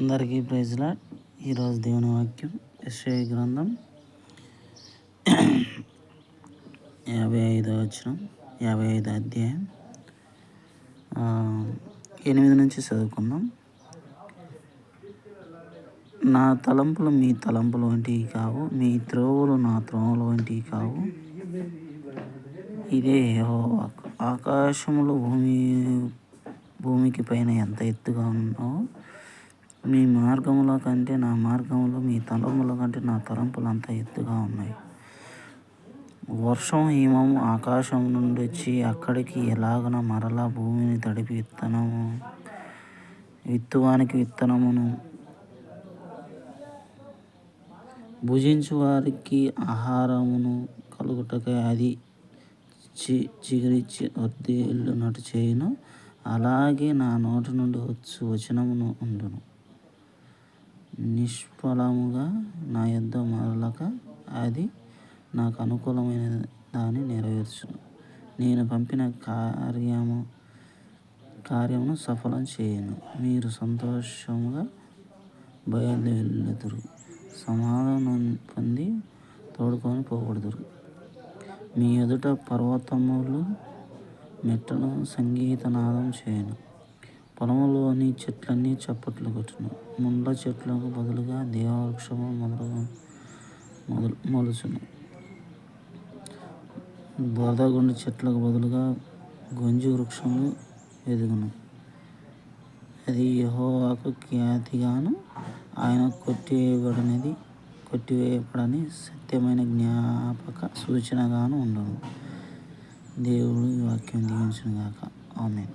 అందరికీ praise lord. ఈరోజు దేవుని వాక్యం యెషయా గ్రంథం 55వ వచనం, 55వ అధ్యాయం 8 నుంచి చదువుకుందాం. నా తలంపులు మీ తలంపులు వంటివి కావు, మీ త్రోవలు నా త్రోవలు వంటివి కావు. ఇదే యెహోవా వాక్కు. ఆకాశములు భూమికి పైన ఎంత ఎత్తుగా ఉన్నావో, మీ మార్గముల కంటే నా మార్గములు, మీ తలంపుల కంటే నా తలంపులు అంత ఎత్తుగా ఉన్నాయి. వర్షం హిమము ఆకాశం నుండి వచ్చి అక్కడికి ఎలాగన మరలా భూమిని తడిపి విత్తువానికి విత్తనమును, భుజించు వారికి ఆహారమును కలుగుటకై అది చిగురించి వర్ధిల్లునట్టు చేయును, అలాగే నా నోటి నుండి వచ్చు వచనమును ఉండును. నిష్ఫలముగా నా యొద్ద మరలక అది నాకు అనుకూలమైన దాన్ని నెరవేర్చును. నేను పంపిన కార్యమును సఫలం చేయను. మీరు సంతోషముగా బయలుదేరుదురు, సమాధానం పొంది తోడుకొని పోకూడదురు. మీ ఎదుట పర్వతములు మెట్టలు సంగీతనాదం చేయను, పొలములోని చెట్లన్నీ చప్పట్లు కొట్టును. ముండ్ల చెట్లకు బదులుగా దేవవృక్షము మొలుచును, బోధగుండు చెట్లకు బదులుగా గొంజి వృక్షము ఎదుగును. అది యెహోవాకు ఖ్యాతిగాను, ఆయన కొట్టివేయబడని సత్యమైన జ్ఞాపక సూచనగాను ఉండును. దేవుడు ఈ వాక్యం దీవించును గాక. ఆమేన్.